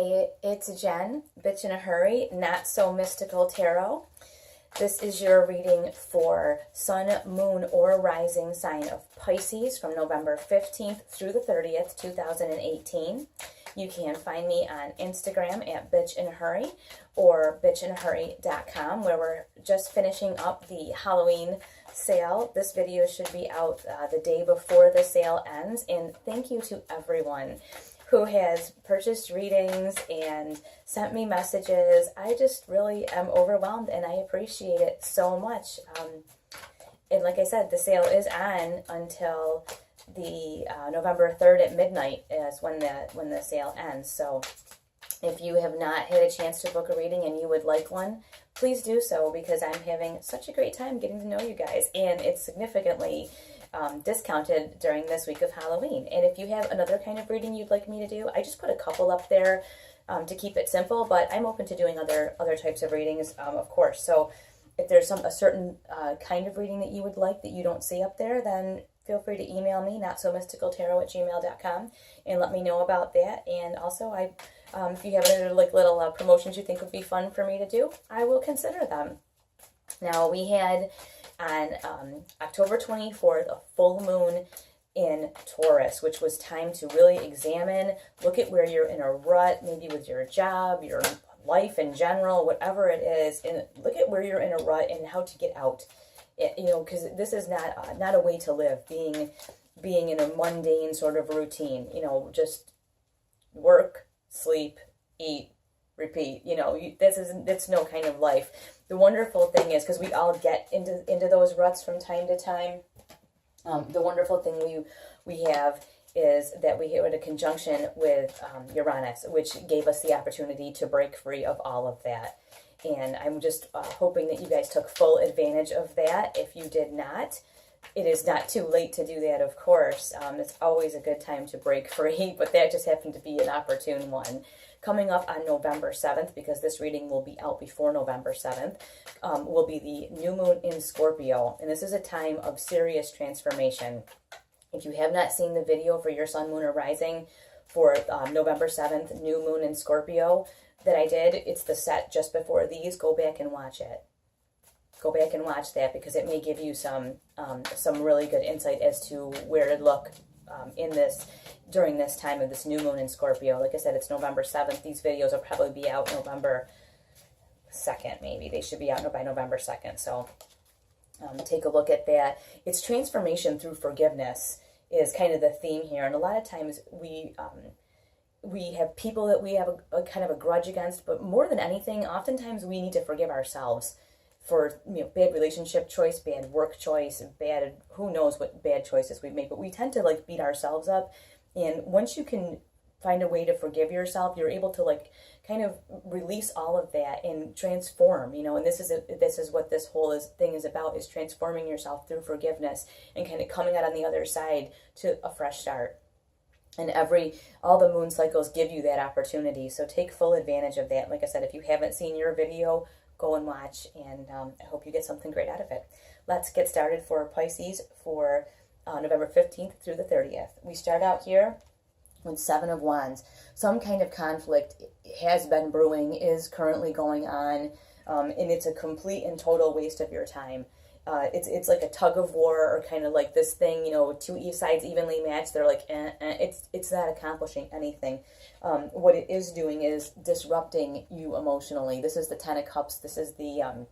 Hey, it's Jen, Bitch in a Hurry, Not So Mystical Tarot. This is your reading for Sun, Moon, or Rising sign of Pisces from November 15th through the 30th, 2018. You can find me on Instagram at Bitch in a Hurry or bitchinahurry.com, where we're just finishing up the Halloween sale. This video should be out the day before the sale ends, and thank you to everyone who has purchased readings and sent me messages. I just really am overwhelmed, and I appreciate it so much. And like I said, the sale is on until the November 3rd at midnight is when the sale ends. So if you have not had a chance to book a reading and you would like one, please do so, because I'm having such a great time getting to know you guys, and it's significantly discounted during this week of Halloween. And if you have another kind of reading you'd like me to do, I just put a couple up there to keep it simple, but I'm open to doing other types of readings, of course. So if there's a certain kind of reading that you would like that you don't see up there, then feel free to email me, notsomysticaltarot@gmail.com, and let me know about that. And also, if you have other little promotions you think would be fun for me to do, I will consider them. Now, we had on October 24th a full moon in Taurus, which was time to really examine, look at where you're in a rut, maybe with your job, your life in general, whatever it is, and look at where you're in a rut and how to get out. Because this is not a way to live, being in a mundane sort of routine, just work, sleep, eat, repeat. That's no kind of life. The wonderful thing is, because we all get into those ruts from time to time, the wonderful thing we have is that we had a conjunction with Uranus, which gave us the opportunity to break free of all of that. And I'm just hoping that you guys took full advantage of that. If you did not, it is not too late to do that, of course. It's always a good time to break free, but that just happened to be an opportune one. Coming up on November 7th, because this reading will be out before November 7th, will be the new moon in Scorpio. And this is a time of serious transformation. If you have not seen the video for your sun, moon, or rising for November 7th, new moon in Scorpio that I did, it's the set just before these. Go back and watch it. Go back and watch that, because it may give you some really good insight as to where to look during this time of this new moon in Scorpio. Like I said, it's November 7th. These videos will probably be out November 2nd, maybe. They should be out by November 2nd. So take a look at that. It's transformation through forgiveness is kind of the theme here. And a lot of times we have people that we have a kind of a grudge against, but more than anything, oftentimes we need to forgive ourselves for bad relationship choice, bad work choice, who knows what bad choices we make, but we tend to beat ourselves up. And once you can find a way to forgive yourself, you're able to kind of release all of that and transform, and this is what this whole thing is about, is transforming yourself through forgiveness and kind of coming out on the other side to a fresh start. And all the moon cycles give you that opportunity, so take full advantage of that. Like I said, if you haven't seen your video, go and watch, and I hope you get something great out of it. Let's get started for Pisces for November 15th through the 30th. We start out here with Seven of Wands. Some kind of conflict has been brewing, is currently going on, and it's a complete and total waste of your time. It's like a tug of war, or kind of like this thing, two sides evenly matched. They're like, it's not accomplishing anything. What it is doing is disrupting you emotionally. This is the Ten of Cups. This is the,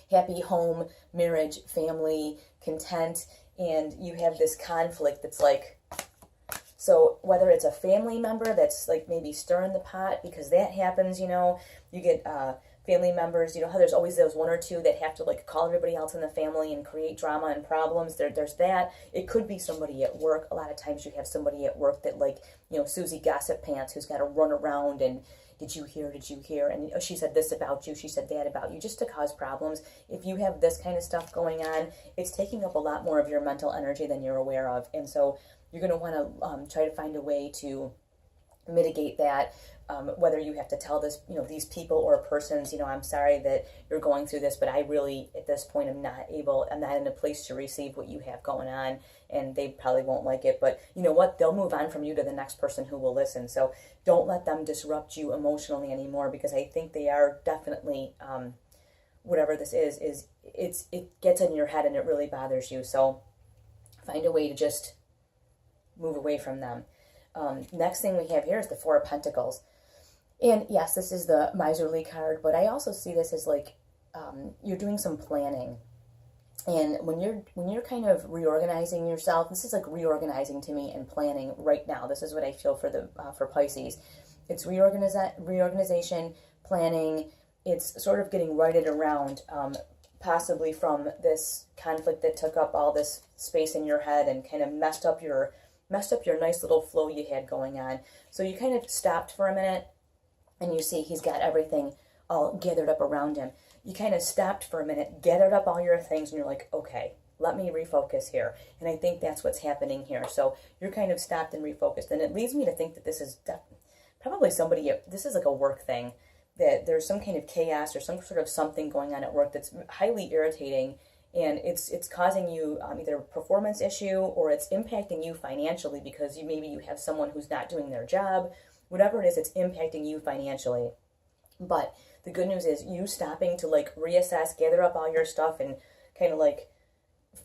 happy home, marriage, family, content, and you have this conflict that's so whether it's a family member that's maybe stirring the pot, because that happens, you get, family members, how there's always those one or two that have to call everybody else in the family and create drama and problems. There's that. It could be somebody at work. A lot of times you have somebody at work that Susie Gossip Pants, who's got to run around and did you hear? And she said this about you, she said that about you, just to cause problems. If you have this kind of stuff going on, it's taking up a lot more of your mental energy than you're aware of. And so you're going to want to try to find a way to mitigate that. Whether you have to tell this, these people or persons, I'm sorry that you're going through this, but I really, at this point, I'm not in a place to receive what you have going on, and they probably won't like it, but you know what? They'll move on from you to the next person who will listen. So don't let them disrupt you emotionally anymore, because I think they are definitely, whatever this is it gets in your head and it really bothers you. So find a way to just move away from them. Next thing we have here is the Four of Pentacles. And yes, this is the miserly card, but I also see this as like you're doing some planning. And when you're kind of reorganizing yourself, this is like reorganizing to me and planning right now. This is what I feel for Pisces. It's reorganization, planning. It's sort of getting righted around, possibly from this conflict that took up all this space in your head and kind of messed up your nice little flow you had going on. So you kind of stopped for a minute, and you see he's got everything all gathered up around him. You kind of stopped for a minute, gathered up all your things, and you're like, okay, let me refocus here. And I think that's what's happening here. So you're kind of stopped and refocused. And it leads me to think that this is probably this is like a work thing, that there's some kind of chaos or some sort of something going on at work that's highly irritating, and it's causing you either a performance issue, or it's impacting you financially because maybe you have someone who's not doing their job. Whatever it is, it's impacting you financially. But the good news is you stopping to like reassess, gather up all your stuff, and kind of like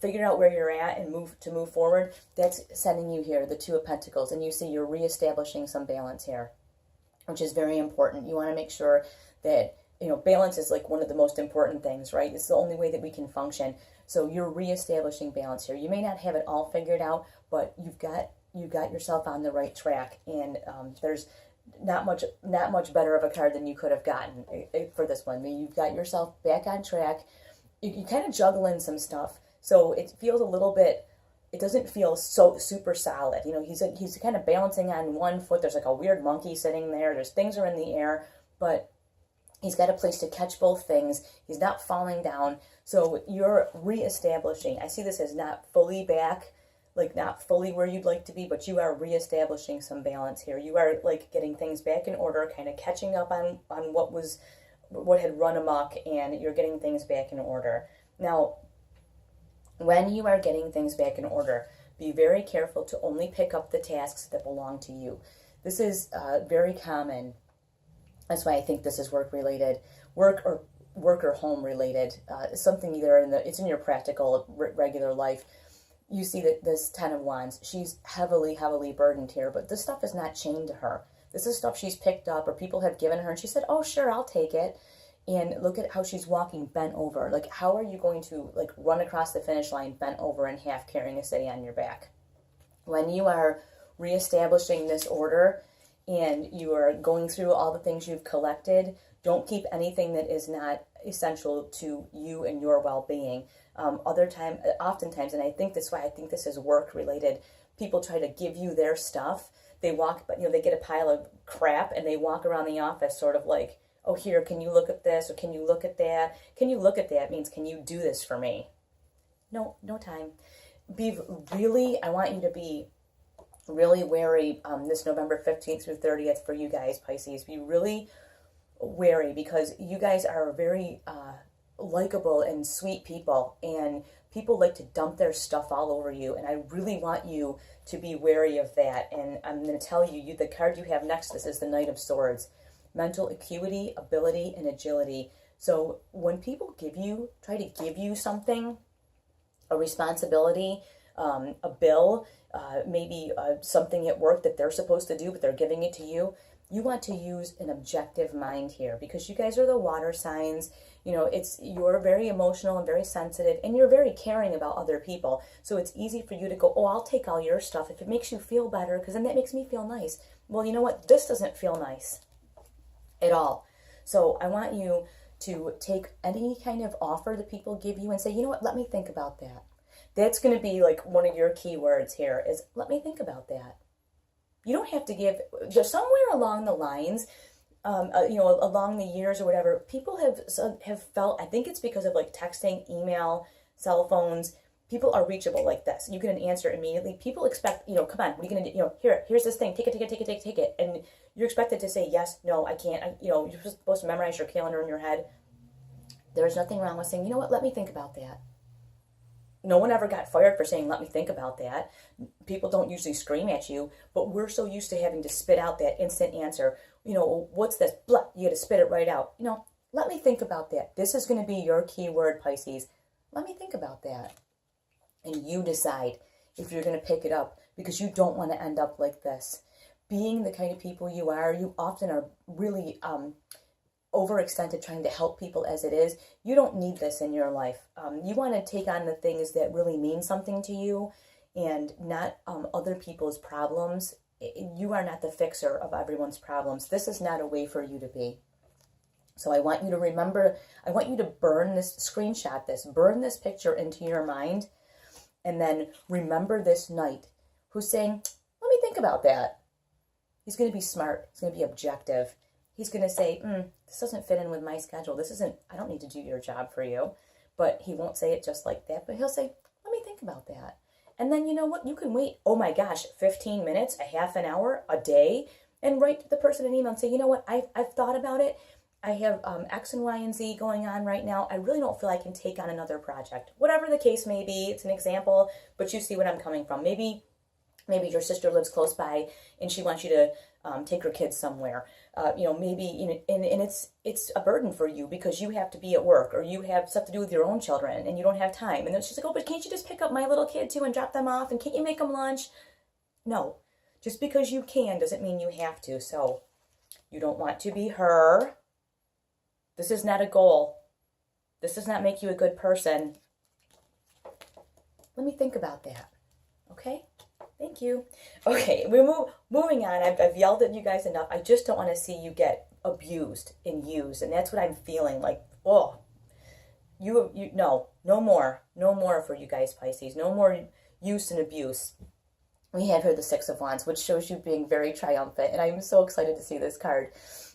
figure out where you're at and move forward. That's sending you here, the Two of Pentacles, and you see you're reestablishing some balance here, which is very important. You want to make sure that, balance is like one of the most important things, right? It's the only way that we can function. So you're reestablishing balance here. You may not have it all figured out, but you've got yourself on the right track, and there's not much better of a card than you could have gotten for this one. I mean, you've got yourself back on track. You kind of juggling some stuff, so it feels a little bit. It doesn't feel so super solid. He's kind of balancing on one foot. There's like a weird monkey sitting there. There's things are in the air, but he's got a place to catch both things. He's not falling down. So you're reestablishing. I see this as not fully back, like not fully where you'd like to be, but you are reestablishing some balance here. You are like getting things back in order, kind of catching up on what had run amok, and you're getting things back in order. Now, when you are getting things back in order, be very careful to only pick up the tasks that belong to you. This is very common. That's why I think this is work related, work or home related. Something either it's in your practical regular life. You see that this Ten of Wands, she's heavily burdened here, but this stuff is not chained to her. This is stuff she's picked up or people have given her, and she said, oh, sure, I'll take it. And look at how she's walking bent over. Like, how are you going to run across the finish line bent over and half carrying a city on your back? When you are reestablishing this order and you are going through all the things you've collected, don't keep anything that is not essential to you and your well-being. Oftentimes, and I think that's why I think this is work related, people try to give you their stuff. They get a pile of crap and they walk around the office sort of like, oh, here, can you look at this? Or can you look at that? Can you look at that means, can you do this for me? No time. I want you to be really wary this November 15th through 30th for you guys, Pisces. Be really wary, because you guys are very likable and sweet people, and people like to dump their stuff all over you, and I really want you to be wary of that. And I'm going to tell you, the card you have next, this is the Knight of Swords. Mental acuity, ability, and agility. So when people try to give you something, a responsibility, a bill, maybe something at work that they're supposed to do, but they're giving it to you, you want to use an objective mind here, because you guys are the water signs. You're very emotional and very sensitive, and you're very caring about other people. So it's easy for you to go, oh, I'll take all your stuff if it makes you feel better, because then that makes me feel nice. Well, you know what? This doesn't feel nice at all. So I want you to take any kind of offer that people give you and say, you know what, let me think about that. That's going to be like one of your key words here is, let me think about that. You don't have to give, there's somewhere along the lines, along the years or whatever, people have felt, I think it's because of like texting, email, cell phones, People are reachable like this. You get an answer immediately. People expect, come on, what are you going to do? Here's this thing. Take it. And you're expected to say, yes, no, I can't. You're supposed to memorize your calendar in your head. There's nothing wrong with saying, you know what, let me think about that. No one ever got fired for saying, let me think about that. People don't usually scream at you, but we're so used to having to spit out that instant answer. What's this? Blah, you got to spit it right out. Let me think about that. This is going to be your key word, Pisces. Let me think about that. And you decide if you're going to pick it up, because you don't want to end up like this. Being the kind of people you are, you often are really overextended trying to help people as it is. You don't need this in your life. You want to take on the things that really mean something to you and not other people's problems. You are not the fixer of everyone's problems. This is not a way for you to be. So I want you to remember, I want you to burn this picture into your mind, and then remember this knight who's saying, let me think about that. He's going to be smart. He's going to be objective. He's going to say, this doesn't fit in with my schedule. I don't need to do your job for you. But he won't say it just like that. But he'll say, let me think about that. And then you know what? You can wait, 15 minutes, a half an hour, a day, and write the person an email and say, you know what? I've thought about it. I have X and Y and Z going on right now. I really don't feel I can take on another project. Whatever the case may be, it's an example, but you see what I'm coming from. Maybe your sister lives close by and she wants you to take her kids somewhere. Maybe, and it's a burden for you because you have to be at work or you have stuff to do with your own children and you don't have time. And then she's like, oh, but can't you just pick up my little kid too and drop them off? And can't you make them lunch? No, just because you can doesn't mean you have to. So you don't want to be her. This is not a goal. This does not make you a good person. Let me think about that. Okay? Thank you. Okay, we're moving on. I've yelled at you guys enough. I just don't want to see you get abused and used. And that's what I'm feeling like. Oh, no more for you guys, Pisces. No more use and abuse. We have here the Six of Wands, which shows you being very triumphant. And I'm so excited to see this card.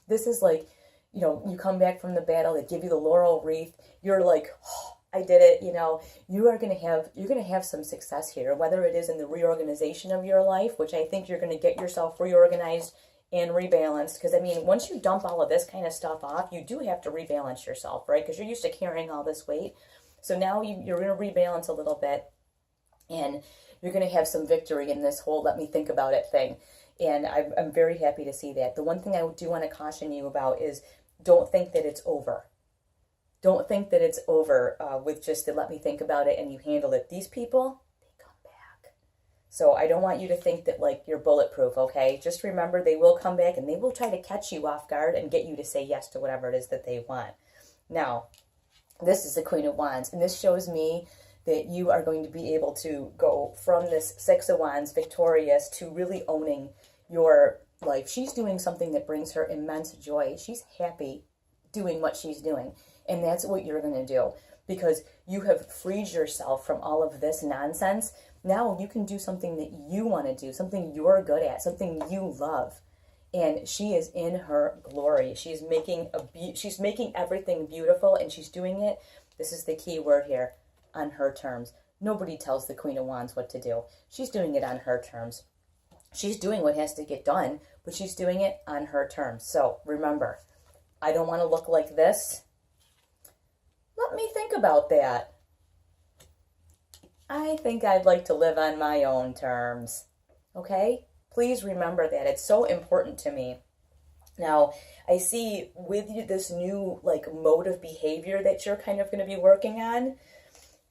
This is like, you come back from the battle, they give you the laurel wreath. You're like, oh, I did it. You're going to have some success here, whether it is in the reorganization of your life, which I think you're going to get yourself reorganized and rebalanced. Because once you dump all of this kind of stuff off, you do have to rebalance yourself, right? Because you're used to carrying all this weight. So now you're going to rebalance a little bit, and you're going to have some victory in this whole let me think about it thing. And I'm very happy to see that. The one thing I do want to caution you about is don't think that it's over. Don't think that it's over with just to let me think about it and you handle it. These people, they come back. So I don't want you to think that you're bulletproof, okay? Just remember they will come back and they will try to catch you off guard and get you to say yes to whatever it is that they want. Now, this is the Queen of Wands, and this shows me that you are going to be able to go from this Six of Wands victorious to really owning your life. She's doing something that brings her immense joy. She's happy doing what she's doing. And that's what you're going to do because you have freed yourself from all of this nonsense. Now you can do something that you want to do, something you're good at, something you love. And she is in her glory. She's making everything beautiful, and she's doing it. This is the key word here, on her terms. Nobody tells the Queen of Wands what to do. She's doing it on her terms. She's doing what has to get done, but she's doing it on her terms. So remember, I don't want to look like this. Let me think about that. I think I'd like to live on my own terms. Okay? Please remember that. It's so important to me. Now, I see with you this new mode of behavior that you're kind of going to be working on,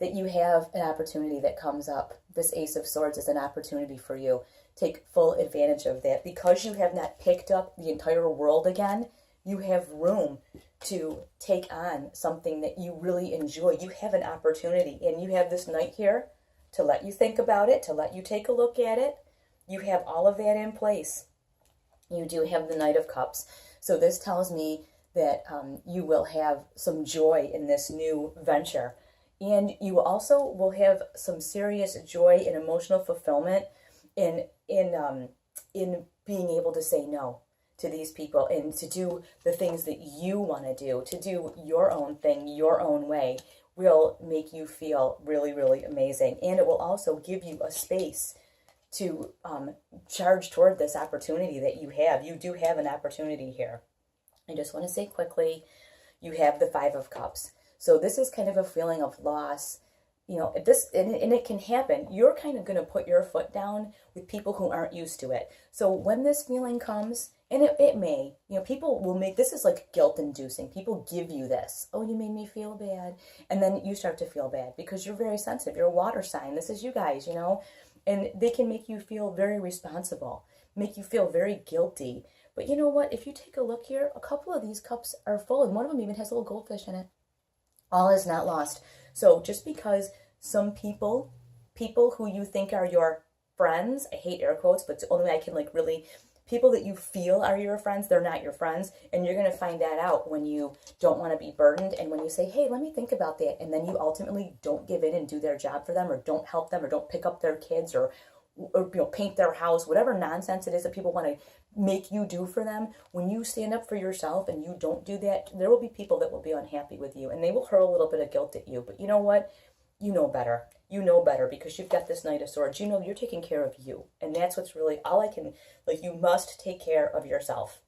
that you have an opportunity that comes up. This Ace of Swords is an opportunity for you. Take full advantage of that. Because you have not picked up the entire world again, you have room to take on something that you really enjoy. You have an opportunity, and you have this Knight here to let you think about it, to let you take a look at it. You have all of that in place. You do have the Knight of Cups. So this tells me that you will have some joy in this new venture. And you also will have some serious joy and emotional fulfillment in being able to say no to these people and to do the things that you want to do your own thing, your own way, will make you feel really, really amazing. And it will also give you a space to charge toward this opportunity that you have. You do have an opportunity here. I just want to say quickly, you have the Five of Cups. So this is kind of a feeling of loss. You know, this and it can happen. You're kind of going to put your foot down with people who aren't used to it. So when this feeling comes, and it may, you know, people will make, this is like guilt inducing. People give you this. Oh, you made me feel bad. And then you start to feel bad because you're very sensitive. You're a water sign. This is you guys, you know, and they can make you feel very responsible, make you feel very guilty. But you know what? If you take a look here, a couple of these cups are full, and one of them even has a little goldfish in it. All is not lost. So just because some people who you think are your friends, I hate air quotes, but it's the only way I can like really, people that you feel are your friends, they're not your friends. And you're going to find that out when you don't want to be burdened and when you say, hey, let me think about that. And then you ultimately don't give in and do their job for them, or don't help them, or don't pick up their kids, or you know, paint their house, whatever nonsense it is that people want to make you do for them. When you stand up for yourself and you don't do that, there will be people that will be unhappy with you, and they will hurl a little bit of guilt at you. But you know what? You know better. You know better because you've got this Knight of Swords. You know you're taking care of you, and that's what's really all I can, like, you must take care of yourself.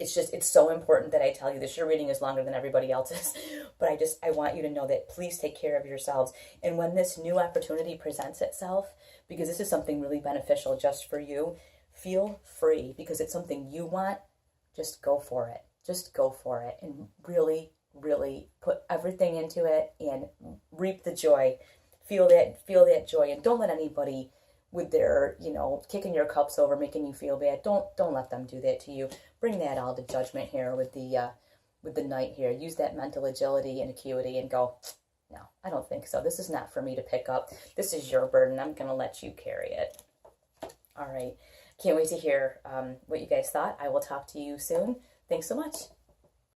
It's so important that I tell you this. Your reading is longer than everybody else's, but I want you to know that please take care of yourselves. And when this new opportunity presents itself, because this is something really beneficial just for you, feel free because it's something you want. Just go for it. Just go for it and really, really put everything into it and reap the joy. Feel that joy, and don't let anybody with their, you know, kicking your cups over, making you feel bad. Don't let them do that to you. Bring that all to judgment here with the Knight here. Use that mental agility and acuity and go, no, I don't think so. This is not for me to pick up. This is your burden. I'm going to let you carry it. All right. Can't wait to hear what you guys thought. I will talk to you soon. Thanks so much.